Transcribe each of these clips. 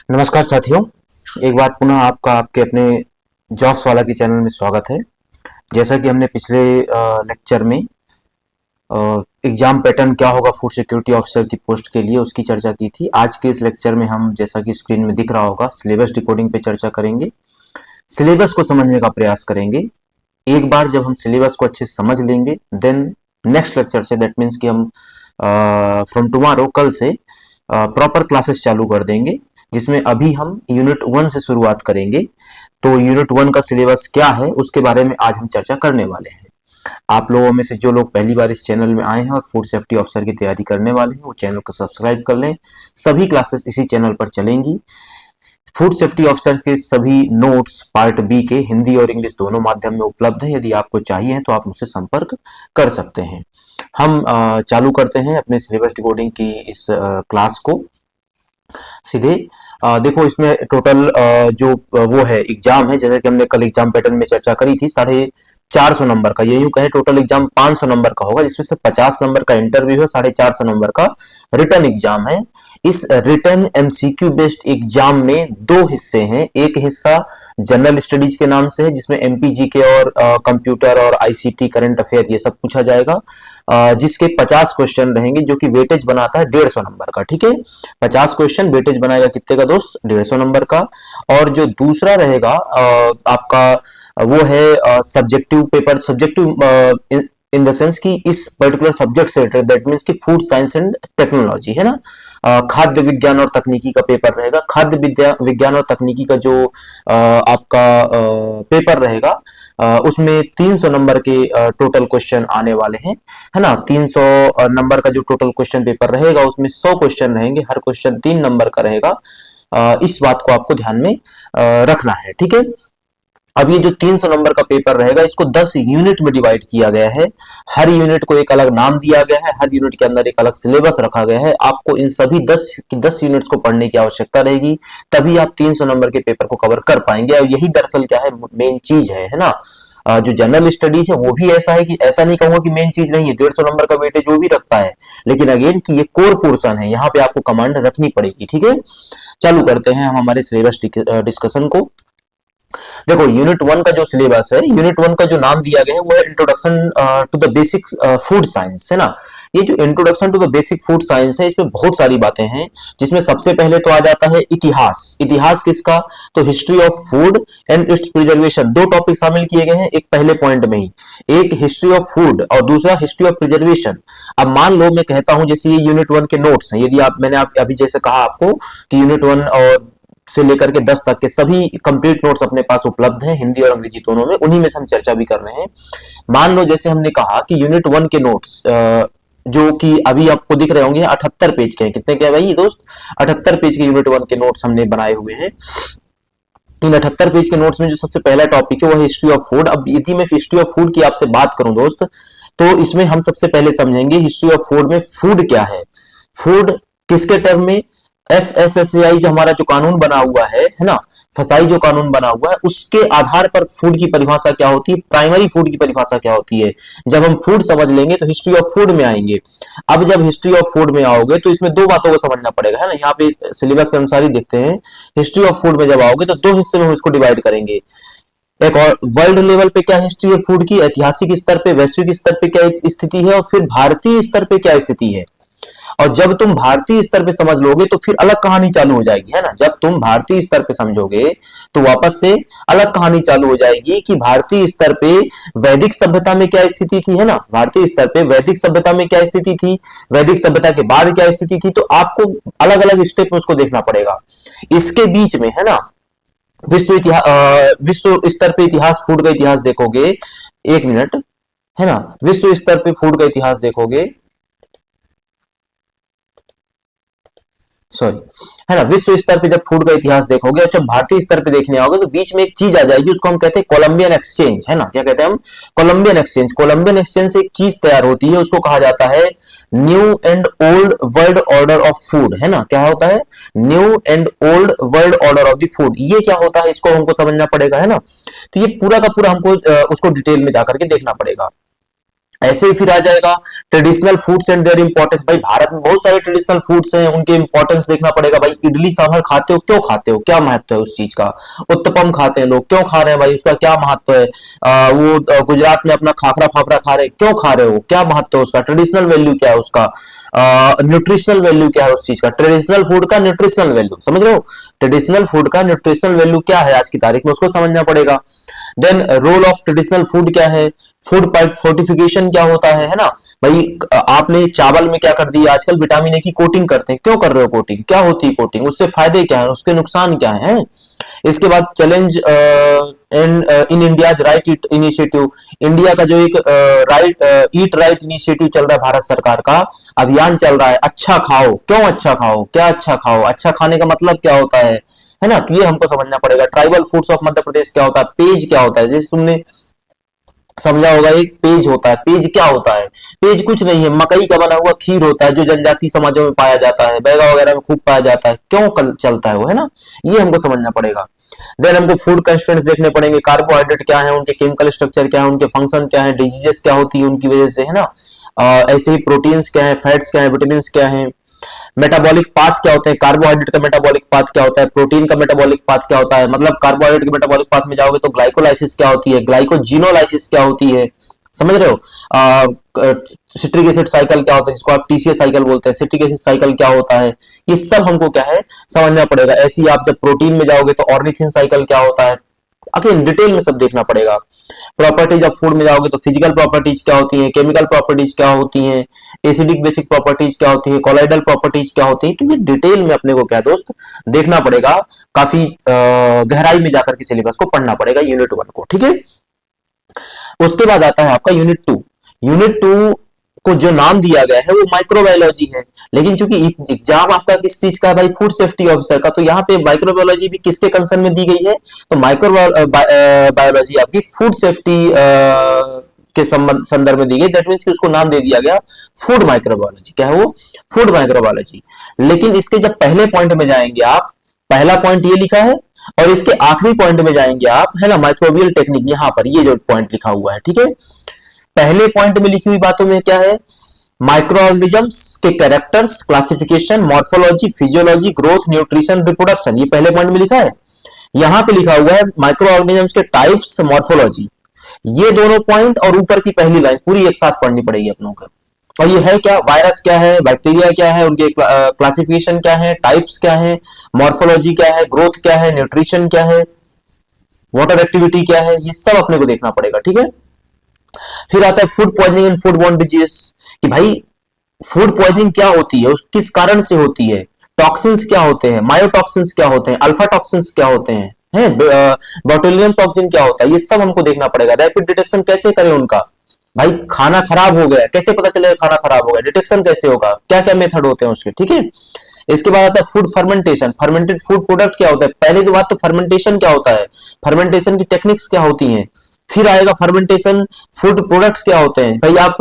नमस्कार साथियों, एक बार पुनः आपका आपके अपने जॉब्स वाला के चैनल में स्वागत है। जैसा कि हमने पिछले लेक्चर में एग्जाम पैटर्न क्या होगा फूड सिक्योरिटी ऑफिसर की पोस्ट के लिए उसकी चर्चा की थी। आज के इस लेक्चर में हम, जैसा कि स्क्रीन में दिख रहा होगा, सिलेबस डिकोडिंग पे चर्चा करेंगे। सिलेबस को समझने का प्रयास करेंगे। एक बार जब हम सिलेबस को अच्छे से समझ लेंगे, देन नेक्स्ट लेक्चर से, दैट मीन्स कि हम फ्रॉम टुमारो, कल से प्रॉपर क्लासेस चालू कर देंगे, जिसमें अभी हम यूनिट 1 से शुरुआत करेंगे। तो यूनिट 1 का सिलेबस क्या है उसके बारे में आज हम चर्चा करने वाले हैं। आप लोगों में से जो लोग पहली बार इस चैनल में आए हैं और फूड सेफ्टी ऑफिसर की तैयारी करने वाले हैं, वो चैनल को सब्सक्राइब कर लें। सभी क्लासेस इसी चैनल पर चलेंगी। फूड सेफ्टी ऑफिसर के सभी नोट्स पार्ट बी के हिंदी और इंग्लिश दोनों माध्यम में उपलब्ध है। यदि आपको चाहिए तो आप मुझसे संपर्क कर सकते हैं। हम चालू करते हैं अपने सिलेबस डिकोडिंग की इस क्लास को सीधे। देखो, इसमें टोटल जो वो है एग्जाम है, जैसे कि हमने कल एग्जाम पैटर्न में चर्चा करी थी, 450 नंबर का, ये यूं कहें टोटल एग्जाम 500 नंबर का होगा, जिसमें से 50 नंबर का इंटरव्यू है, 450 नंबर का रिटर्न एग्जाम है। इस रिटर्न एमसीक्यू बेस्ड एग्जाम में दो हिस्से हैं। एक हिस्सा जनरल स्टडीज के नाम से है, जिसमें एमपीजी के और कंप्यूटर और आईसीटी, करंट अफेयर, ये सब पूछा जाएगा, जिसके 50 क्वेश्चन रहेंगे, जो कि वेटेज बनाता है 150 नंबर का। ठीक है, 50 क्वेश्चन वेटेज बनाएगा कितने का दोस्त? 150 नंबर का। और जो दूसरा रहेगा आपका, वो है subjective paper. Subjective in the sense कि इस पर्टिकुलर सब्जेक्ट से रिलेटेड, दैट मीन्स कि फूड साइंस एंड टेक्नोलॉजी है ना, खाद्य विज्ञान और तकनीकी का पेपर रहेगा। खाद्य विज्ञान और तकनीकी का जो आपका पेपर रहेगा, उसमें 300 नंबर के टोटल क्वेश्चन आने वाले हैं, है ना। 300 नंबर का जो टोटल क्वेश्चन पेपर रहेगा, उसमें 100 क्वेश्चन रहेंगे, हर क्वेश्चन 3 नंबर का रहेगा। इस बात को आपको ध्यान में रखना है। ठीक है, अब ये जो 300 नंबर का पेपर रहेगा, इसको 10 यूनिट में डिवाइड किया गया है। हर यूनिट को एक अलग नाम दिया गया है, हर यूनिट के अंदर एक अलग सिलेबस रखा गया है। आपको इन सभी 10 यूनिट्स को पढ़ने की आवश्यकता रहेगी, तभी आप 300 नंबर के पेपर को कवर कर पाएंगे। और यही दरअसल क्या है, मेन चीज है ना। जो जनरल स्टडीज है वो भी ऐसा है कि, ऐसा नहीं कहूंगा कि मेन चीज नहीं है, 150 नंबर का वेटेज वो भी रखता है, लेकिन अगेन कि ये कोर पोर्शन है, यहाँ पे आपको कमांड रखनी पड़ेगी। ठीक है, चालू करते हैं हम हमारे सिलेबस डिस्कशन को। देखो, यूनिट 1 का जो सिलेबस है, यूनिट 1 का जो नाम दिया गया है वो है introduction to the basic food science, है ना। ये जो introduction to the basic food science है, इसमें बहुत सारी बातें हैं, जिसमें सबसे पहले तो आ जाता है इतिहास। इतिहास किसका? तो history of food and it's preservation. दो टॉपिक शामिल किए गए हैं एक पहले पॉइंट में ही, एक हिस्ट्री ऑफ फूड और दूसरा हिस्ट्री ऑफ प्रिजर्वेशन। अब मान लो मैं कहता हूं, जैसे ये यूनिट 1 के नोट्स हैं, यदि मैंने अभी जैसे कहा आपको कि यूनिट 1 और से लेकर के 10 तक के सभी कंप्लीट नोट्स अपने पास उपलब्ध हैं, हिंदी और अंग्रेजी दोनों में, उन्हीं में से हम चर्चा भी कर रहे हैं। मान लो जैसे हमने कहा कि यूनिट 1 के नोट्स, जो कि अभी आपको दिख रहे होंगे, 78 पेज के हैं। कितने के हैं भाई दोस्त? 78 पेज के यूनिट 1 के नोट्स हमने बनाए हुए हैं। इन 78 पेज के नोट्स में जो सबसे पहला टॉपिक है वो है हिस्ट्री ऑफ फूड। अब यदि मैं हिस्ट्री ऑफ फूड की आपसे बात करूं दोस्त, तो इसमें हम सबसे पहले समझेंगे हिस्ट्री ऑफ फूड में फूड क्या है, फूड किसके टर्म में। FSSAI जो हमारा जो कानून बना हुआ है ना, फसाई जो कानून बना हुआ है, उसके आधार पर फूड की परिभाषा क्या होती है, प्राइमरी फूड की परिभाषा क्या होती है। जब हम फूड समझ लेंगे तो हिस्ट्री ऑफ फूड में आएंगे। अब जब हिस्ट्री ऑफ फूड में आओगे तो इसमें दो बातों को समझना पड़ेगा, है ना। यहाँ पे सिलेबस के अनुसार ही देखते हैं। हिस्ट्री ऑफ फूड में जब आओगे तो दो हिस्से में हम इसको डिवाइड करेंगे। एक और वर्ल्ड लेवल पे क्या हिस्ट्री है फूड की, ऐतिहासिक स्तर पे, वैश्विक स्तर पे क्या स्थिति है, और फिर भारतीय स्तर पे क्या स्थिति है। और जब तुम भारतीय स्तर पे समझ लोगे तो फिर अलग कहानी चालू हो जाएगी, है ना। जब तुम भारतीय स्तर पे समझोगे तो वापस से अलग कहानी चालू हो जाएगी कि भारतीय स्तर पे वैदिक सभ्यता में क्या स्थिति थी, है ना। भारतीय स्तर पे वैदिक सभ्यता में क्या स्थिति थी, वैदिक सभ्यता के बाद क्या स्थिति थी, तो आपको अलग अलग स्टेप में उसको देखना पड़ेगा। इसके बीच में, है ना, विश्व स्तर पे इतिहास, फूड का इतिहास देखोगे, एक मिनट, है ना, विश्व स्तर पे फूड का इतिहास देखोगे, सॉरी, है ना, विश्व स्तर पे जब फूड का इतिहास देखोगे और जब भारतीय स्तर पे देखने आओगे तो बीच में एक चीज आ जाएगी, उसको हम कहते हैं कोलंबियन एक्सचेंज, है ना। क्या कहते हैं हम? Colombian exchange. कोलंबियन एक्सचेंज से एक चीज तैयार होती है, उसको कहा जाता है new and old world order of food, है ना। क्या होता है? New and old world order of the food. ये क्या होता है, इसको हमको समझना पड़ेगा, है ना। तो ये पूरा का पूरा हमको उसको डिटेल में जाकर के देखना पड़ेगा। ऐसे ही फिर आ जाएगा traditional foods and their importance. भाई भारत में बहुत सारे ट्रेडिशनल फूड्स हैं, उनके इंपॉर्टेंस देखना पड़ेगा। भाई इडली सांभर खाते हो, क्यों खाते हो, क्या महत्व है उस चीज का। उत्तपम खाते हैं लोग, क्यों खा रहे हैं भाई, उसका क्या महत्व है। गुजरात में अपना खाखरा फाफड़ा खा रहे हैं, क्यों खा रहे हो, क्या महत्व है उसका, ट्रेडिशनल वैल्यू क्या है उसका, न्यूट्रिशनल वैल्यू क्या है उस चीज का। ट्रेडिशनल फूड का न्यूट्रिशनल वैल्यू समझ रहे हो, ट्रेडिशनल फूड का न्यूट्रिशनल वैल्यू क्या है आज की तारीख में, उसको समझना पड़ेगा। Then role of traditional food क्या है, फूड फोर्टिफिकेशन क्या होता है ना। भाई आपने चावल में क्या कर दिया, आजकल विटामिन ए की कोटिंग करते हैं, क्यों कर रहे हो कोटिंग, क्या होती है कोटिंग, उससे फायदे क्या है, उसके नुकसान क्या है। इसके बाद challenge in India's right initiative, India का जो एक ईट राइट इनिशिएटिव चल रहा है, भारत सरकार का अभियान चल रहा है, अच्छा खाओ, क्यों अच्छा खाओ, क्या अच्छा खाओ, अच्छा खाने का मतलब क्या होता है ना, तो ये हमको समझना पड़ेगा। Tribal foods of Madhya Pradesh क्या होता है, पेज क्या होता है, जैसे तुमने समझा होगा एक पेज होता है, पेज क्या होता है, पेज कुछ नहीं है, मकई का बना हुआ खीर होता है जो जनजाति समाजों में पाया जाता है, बैगा वगैरह में खूब पाया जाता है, क्यों चलता है वो, है ना, ये हमको समझना पड़ेगा। देन हमको फूड कंस्ट्रेंट्स देखने पड़ेंगे, कार्बोहाइड्रेट क्या है, उनके केमिकल स्ट्रक्चर क्या है, उनके फंक्शन क्या है, डिजीजेस क्या होती है उनकी वजह से, है ना। ऐसे ही प्रोटीन्स क्या है, फैट्स क्या है, विटामिन क्या है। मेटाबॉलिक पाथ क्या होते हैं, कार्बोहाइड्रेट का मेटाबॉलिक पाथ क्या होता है, प्रोटीन का मेटाबॉलिक पाथ क्या होता है, मतलब कार्बोहाइड्रेट के मेटाबॉलिक पाथ में जाओगे तो ग्लाइकोलाइसिस क्या होती है, ग्लाइकोजिनोलाइसिस क्या होती है, समझ रहे हो। सिट्रिक एसिड साइकिल क्या होता है, जिसको आप टीसीए साइकिल बोलते हैं, सिट्रिक एसिड साइकिल क्या होता है, ये सब हमको क्या है समझना पड़ेगा। ऐसे ही आप जब प्रोटीन में जाओगे तो ऑर्निथिन साइकिल क्या होता है, अगेन डिटेल में सब देखना पड़ेगा। प्रॉपर्टीज ऑफ फूड में जाओगे तो फिजिकल प्रॉपर्टीज क्या होती हैं, केमिकल प्रॉपर्टीज क्या होती हैं, एसिडिक बेसिक प्रॉपर्टीज क्या होती है, कोलाइडल प्रॉपर्टीज क्या होती है, तो ये डिटेल में अपने को क्या दोस्त देखना पड़ेगा, काफी गहराई में जाकर के सिलेबस को पढ़ना पड़ेगा यूनिट 1 को, ठीक है। उसके बाद आता है आपका यूनिट 2। यूनिट 2 को जो नाम दिया गया है वो माइक्रोबायोलॉजी है, लेकिन चूंकि एग्जाम आपका किस चीज का है भाई, फूड सेफ्टी ऑफिसर का, तो यहाँ पे माइक्रोबायोलॉजी भी किसके कंसर्न में दी गई है, तो माइक्रोबायोलॉजी आपकी फूड सेफ्टी के संदर्भ में दी गई। दैट मीन्स कि उसको नाम दे दिया गया फूड माइक्रोबायोलॉजी, क्या है वो, फूड माइक्रोबायोलॉजी। लेकिन इसके जब पहले पॉइंट में जाएंगे आप, पहला पॉइंट ये लिखा है और इसके आखिरी पॉइंट में जाएंगे आप, है ना, माइक्रोबियल टेक्निक, यहां पर ये जो पॉइंट लिखा हुआ है, ठीक है। पहले पॉइंट में लिखी हुई बातों में क्या है, माइक्रो ऑर्गेनिजम्स के characters, classification, morphology, physiology, growth, nutrition, reproduction, ये पहले पॉइंट में लिखा है। यहां पे लिखा हुआ है माइक्रो ऑर्गेनिजम्स के टाइप्स, मॉर्फोलॉजी, ये दोनों पॉइंट और ऊपर की पहली लाइन पूरी एक साथ पढ़नी पड़ेगी अपनों को। और ये है क्या, वायरस क्या है, बैक्टीरिया क्या है, उनके क्लासिफिकेशन क्या है, टाइप्स क्या है, मॉर्फोलॉजी क्या है, ग्रोथ क्या है, न्यूट्रिशन क्या है, वाटर एक्टिविटी क्या है, ये सब अपने को देखना पड़ेगा, ठीक है। फिर आता है food poisoning and food borne disease, कि भाई फूड पॉइजनिंग क्या होती है, किस कारण से होती है, टॉक्सिन्स क्या होते हैं, मायोटॉक्सिन्स क्या होते हैं, अल्फा टॉक्सिन्स क्या होते हैं, बोटुलिनम टॉक्सिन क्या होता है, ये सब हमको देखना पड़ेगा। रैपिड डिटेक्शन कैसे करें उनका, भाई खाना खराब हो गया कैसे पता चलेगा खाना खराब हो गया, डिटेक्शन कैसे होगा, क्या क्या मेथड होते हैं उसके, ठीक है। इसके बाद आता है food fermentation, fermented food product क्या होता है, पहले की बात तो फर्मेंटेशन क्या होता है, फर्मेंटेशन की टेक्निक्स क्या होती हैं। फिर आएगा फर्मेंटेशन फूड प्रोडक्ट्स क्या होते हैं, भाई आप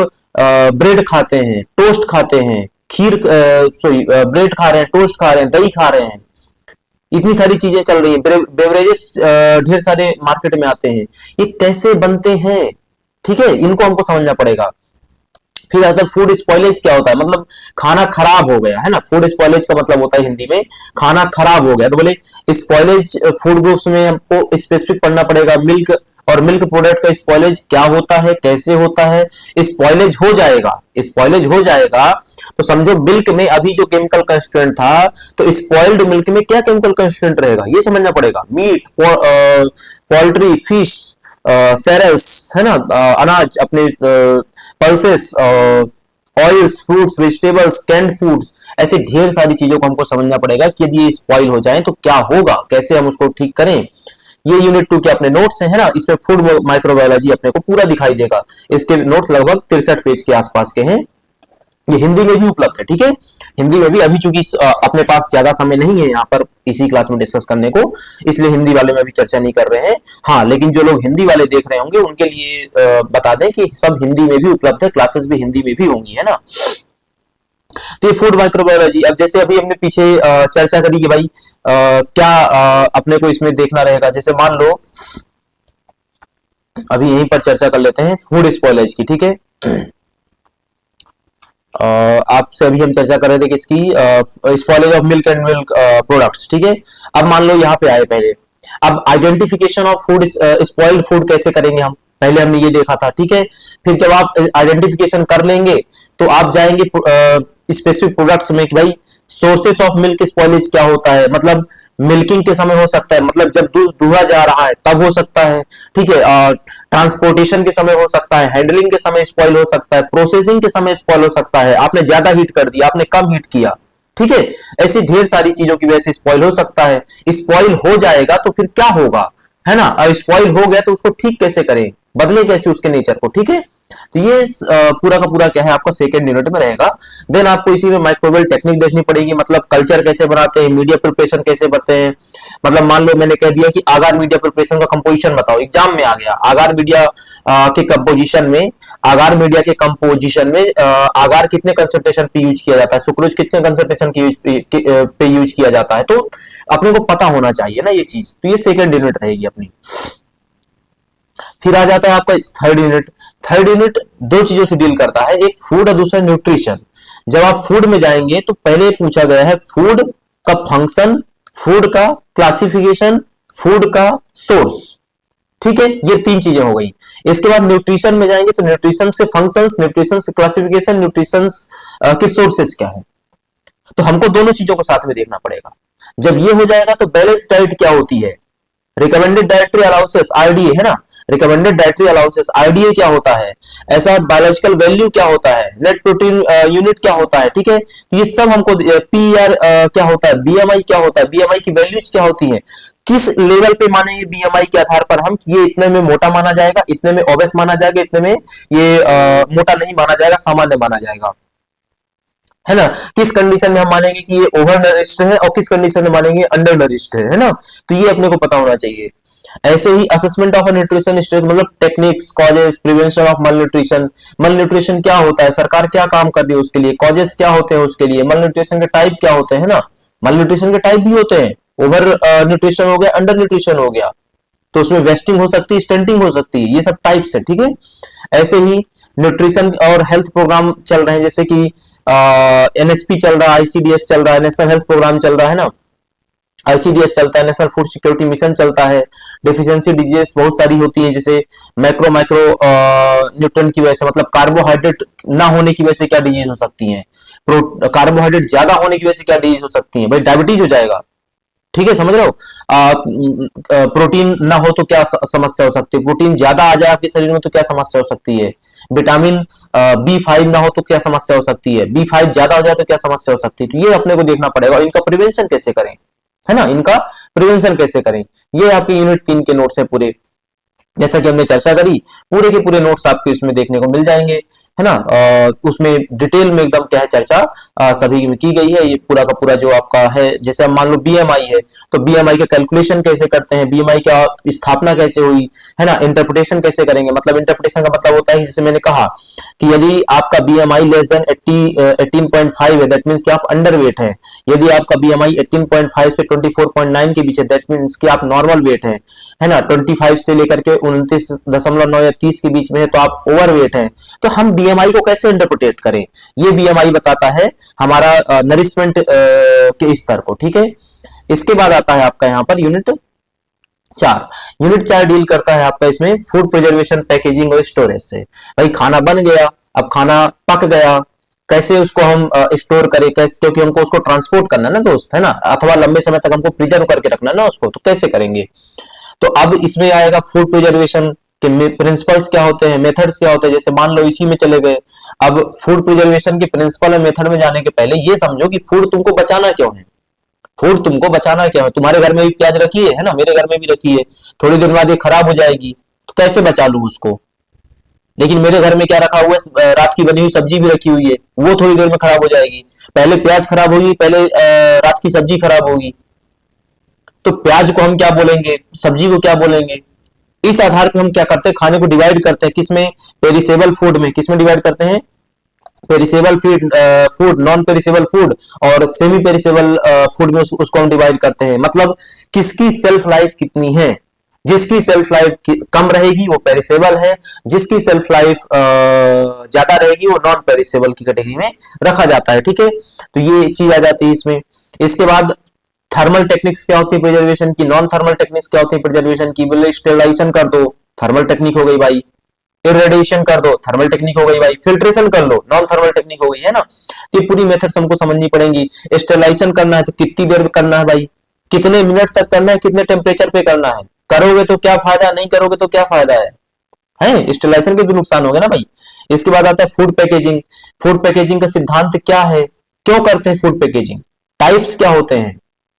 ब्रेड खाते हैं, टोस्ट खाते हैं, खीर सॉरी ब्रेड खा रहे हैं, टोस्ट खा रहे हैं, दही खा रहे हैं, इतनी सारी चीजें चल रही हैं, बेवरेजेस ढेर सारे मार्केट में आते हैं, ये कैसे बनते हैं, ठीक है, इनको हमको समझना पड़ेगा। फिर आता है फूड स्पॉइलेज क्या होता है, मतलब खाना खराब हो गया, है ना, फूड स्पॉइलेज का मतलब होता है हिंदी में खाना खराब हो गया, तो बोले स्पॉइलेज फूड ग्रुप्स में हमको स्पेसिफिक पढ़ना पड़ेगा। मिल्क और मिल्क प्रोडक्ट का स्पॉइलेज क्या होता है, कैसे होता है, स्पॉइलेज हो जाएगा, स्पॉइलेज हो जाएगा तो समझो मिल्क में अभी जो केमिकल कंस्टेंट था, तो स्पॉइल्ड मिल्क में क्या केमिकल कंस्टेंट रहेगा, ये समझना पड़ेगा। मीट, पोल्ट्री, फिश, सेरेल्स, है ना, अनाज अपने, pulses, oils, fruits, vegetables, canned foods, ऐसे ढेर सारी चीजों को हमको समझना पड़ेगा कि यदि ये स्पॉइल हो जाए तो क्या होगा, कैसे हम उसको ठीक करें। ये यूनिट 2 के अपने नोट्स हैं, है ना, इसमें फूड माइक्रोबायोलॉजी अपने को पूरा दिखाई देगा। इसके नोट्स लगभग 63 पेज के आसपास के हैं, ये हिंदी में भी उपलब्ध है, ठीक है, हिंदी में भी। अभी चूंकि अपने पास ज्यादा समय नहीं है यहाँ पर इसी क्लास में डिस्कस करने को, इसलिए हिंदी वाले में भी चर्चा नहीं कर रहे हैं। हाँ, लेकिन जो लोग हिंदी वाले देख रहे होंगे उनके लिए बता दें कि सब हिंदी में भी उपलब्ध है, क्लासेस भी हिंदी में भी होंगी, है ना। तो ये फूड माइक्रोबायोलॉजी, अब जैसे अभी हमने पीछे चर्चा करी कि भाई क्या अपने को इसमें देखना रहेगा, जैसे मान लो अभी यहीं पर चर्चा कर लेते हैं फूड स्पॉइलेज की, ठीक है। आपसे अभी हम चर्चा कर रहे थे किसकी, spoilage of milk and milk products, ठीक है। अब मान लो यहाँ पे आए पहले, अब identification of food, spoiled food कैसे करेंगे हम, पहले हमने ये देखा था, ठीक है। फिर जब आप आइडेंटिफिकेशन कर लेंगे तो आप जाएंगे स्पेसिफिक प्रोडक्ट्स में कि भाई सोर्सेस ऑफ मिल्क स्पॉइलेज क्या होता है, मतलब मिल्किंग के समय हो सकता है, मतलब जब दूध दुहा जा रहा है तब हो सकता है, ठीक है। और ट्रांसपोर्टेशन के समय हो सकता है, हैंडलिंग के समय स्पॉइल हो सकता है, प्रोसेसिंग के समय स्पॉइल हो सकता है, आपने ज्यादा हीट कर दिया, आपने कम हीट किया, ठीक है। ऐसी ढेर सारी चीजों की वजह से स्पॉइल हो सकता है। स्पॉइल हो जाएगा तो फिर क्या होगा, है ना। और स्पॉइल हो गया तो उसको ठीक कैसे करें, बदले कैसे उसके नेचर को, ठीक है। तो ये पूरा का पूरा क्या है आपका सेकेंड यूनिट में रहेगा। देन आपको इसी में माइक्रोवेव टेक्निक देखनी पड़ेगी, मतलब कल्चर कैसे बनाते हैं, मीडिया प्रिपरेशन कैसे बनते हैं। मतलब मान लो मैंने कह दिया कि आगार मीडिया प्रिपरेशन का कंपोजिशन बताओ, एग्जाम में आ गया आगार मीडिया के कंपोजिशन में, आगार मीडिया के कंपोजिशन में आगार कितने कंसंट्रेशन पे यूज किया जाता है, सुक्रोज कितने कंसंट्रेशन पे यूज किया जाता है, तो अपने को पता होना चाहिए ना ये चीज। तो ये सेकेंड यूनिट रहेगी अपनी। फिर आ जाता है आपका थर्ड यूनिट। थर्ड यूनिट दो चीजों से डील करता है, एक फूड और दूसरा न्यूट्रिशन। जब आप फूड में जाएंगे तो पहले पूछा गया है फूड का फंक्शन, फूड का क्लासिफिकेशन, फूड का सोर्स, ठीक है। ये तीन चीजें हो गई। इसके बाद न्यूट्रिशन में जाएंगे तो न्यूट्रिशन से फंक्शंस, न्यूट्रिशन से क्लासिफिकेशन, न्यूट्रिशन के सोर्सेस क्या है। तो हमको दोनों चीजों को साथ में देखना पड़ेगा। जब ये हो जाएगा तो बैलेंस डाइट क्या होती है, रिकमेंडेड डाइटरी अलाउंसेस आरडीए, है ना। रिकमेंडेड डाइटरी अलाउंसेस आरडीए क्या होता है, ऐसा बायोलॉजिकल वैल्यू क्या होता है, नेट प्रोटीन यूनिट क्या होता है, ठीक है। तो ये सब हमको पीआर क्या होता है, बीएमआई क्या होता है, बीएमआई की वैल्यूज क्या होती है, किस लेवल पे मानेंगे बीएमआई के आधार पर हम, ये इतने में मोटा माना जाएगा, इतने में ओबेस माना जाएगा, इतने में ये मोटा नहीं माना जाएगा, सामान्य माना जाएगा, है ना। किस कंडीशन में हम मानेंगे कि ये ओवर नरिश्ड है और किस कंडीशन में मानेंगे अंडर नरिश्ड है ना। तो ये अपने को पता होना चाहिए। ऐसे ही असेसमेंट ऑफ न्यूट्रिशन स्टेज, मतलब टेक्निक्स, कॉजेस, प्रिवेंशन ऑफ मल न्यूट्रिशन। मल न्यूट्रिशन क्या होता है, सरकार क्या काम कर रही है उसके लिए, कॉजेस क्या होते हैं उसके लिए, मल न्यूट्रिशन के टाइप क्या होते हैं ना। मल न्यूट्रिशन के टाइप भी होते हैं, ओवर न्यूट्रिशन हो गया, अंडर न्यूट्रिशन हो गया, तो उसमें वेस्टिंग हो सकती है, स्टंटिंग हो सकती है, ये सब टाइप्स है, ठीक है। ऐसे ही न्यूट्रिशन और हेल्थ प्रोग्राम चल रहे हैं, जैसे कि एनएचपी चल रहा है, आईसीडीएस चल रहा है, नेशनल हेल्थ प्रोग्राम चल रहा है ना, आईसीडीएस चलता है, नेशनल फूड सिक्योरिटी मिशन चलता है। डेफिशिएंसी डिजीज बहुत सारी होती है, जैसे मैक्रो माइक्रो न्यूट्रिएंट की वजह से, मतलब कार्बोहाइड्रेट ना होने की वजह से क्या डिजीज हो सकती है, कार्बोहाइड्रेट ज्यादा होने की वजह से क्या डिजीज हो सकती है, भाई डायबिटीज हो जाएगा, ठीक है, समझ रहे हो। प्रोटीन ना हो तो क्या समस्या हो सकती है, प्रोटीन ज्यादा आ जाए आपके शरीर में तो क्या समस्या हो सकती है, विटामिन B5 ना हो तो क्या समस्या हो सकती है, B5 ज्यादा हो जाए तो क्या समस्या हो सकती है। तो ये अपने को देखना पड़ेगा, इनका प्रिवेंशन कैसे करें, है ना, इनका प्रिवेंशन कैसे करें। ये आपके यूनिट 3 के नोट्स है पूरे, जैसा कि हमने चर्चा करी, पूरे के पूरे नोट्स आपको इसमें देखने को मिल जाएंगे, है ना। उसमें डिटेल में एकदम क्या है चर्चा सभी में की गई है। ये पूरा का पूरा जो आपका है, जैसे मान लो बीएमआई है तो बीएमआई का कैलकुलेशन कैसे करते हैं, बीएमआई का स्थापना कैसे हुई, है ना, इंटरप्रिटेशन कैसे करेंगे। मतलब इंटरप्रिटेशन का मतलब होता है, जैसे मैंने कहा कि यदि आपका बीएमआई लेस देन 18.5 है, दैट मीन्स कि आप अंडर वेट है। यदि आपका बीएमआई 18.5 से 24.9 के बीच है, दैट मीन्स कि आप नॉर्मल वेट है ना। 25 से लेकर के 29.9 या 30 के बीच में है तो आप ओवर वेट है। तो हम बीएमआई को कैसे इंटरप्रिटेट करें, ये बीएमआई बताता है हमारा नरिशमेंट के स्तर को, ठीक है। इसके बाद आता है आपका यहाँ पर यूनिट 4। यूनिट 4 डील करता है आपका इसमें फूड प्रिजर्वेशन, पैकेजिंग और स्टोरेज से। भाई खाना बन गया, अब खाना पक गया, कैसे उसको हम स्टोर करें, कैसे, क्योंकि हमको उसको ट्रांसपोर्ट करना है ना दोस्त, है ना, अथवा लंबे समय तक हमको प्रिजर्व करके रखना है ना उसको, तो कैसे करेंगे। तो अब इसमें आएगा फूड प्रिजर्वेशन के प्रिंसिपल्स क्या होते हैं, मेथड्स क्या होते हैं। जैसे मान लो इसी में चले गए, अब फूड प्रिजर्वेशन के प्रिंसिपल और मेथड में जाने के पहले ये समझो कि फूड तुमको बचाना क्यों है, फूड तुमको बचाना क्या है। तुम्हारे घर में भी प्याज रखी है ना, मेरे घर में भी रखी है, थोड़ी देर बाद ये खराब हो जाएगी तो कैसे बचा लूं उसको। लेकिन मेरे घर में क्या रखा हुआ है, रात की बनी हुई सब्जी भी रखी हुई है, वो थोड़ी देर में खराब हो जाएगी। पहले प्याज खराब होगी, पहले रात की सब्जी खराब होगी। तो प्याज को हम क्या बोलेंगे, सब्जी को क्या बोलेंगे, इस आधार पर हम क्या करते हैं, खाने को डिवाइड करते हैं, किसमें, पेरिसेबल फूड में। किसमें डिवाइड करते हैं, perishable food, non perishable food और सेमी पेरिसेबल फूड में उसको हम डिवाइड करते हैं। मतलब किसकी सेल्फ लाइफ कितनी है, जिसकी सेल्फ लाइफ कम रहेगी वो पेरिसेबल है, जिसकी सेल्फ लाइफ ज्यादा रहेगी वो नॉन पेरिसेबल की कैटेगरी में रखा जाता है। ठीक है, तो ये चीज आ जाती है इसमें। इसके बाद थर्मल टेक्निक्स क्या होती है प्रिजर्वेशन की, नॉन थर्मल टेक्निक्स क्या होती है प्रिजर्वेशन की। बोले स्टेरिलाइजेशन कर दो, थर्मल टेक्निक हो गई भाई। इरेडिएशन कर दो, थर्मल टेक्निक हो गई भाई। फिल्ट्रेशन कर लो, नॉन थर्मल टेक्निक हो गई, है ना। तो ये पूरी मेथड्स हमको समझनी पड़ेंगी। स्टेरिलाइजेशन करना है तो कितनी देर में करना है भाई, कितने मिनट तक करना है, कितने टेम्परेचर पे करना है, करोगे तो क्या फायदा, नहीं करोगे तो क्या फायदा है स्टेरिलाइजेशन के भी नुकसान हो गए ना भाई। इसके बाद आता है फूड पैकेजिंग। फूड पैकेजिंग का सिद्धांत क्या है, क्यों करते हैं फूड पैकेजिंग, टाइप्स क्या होते हैं,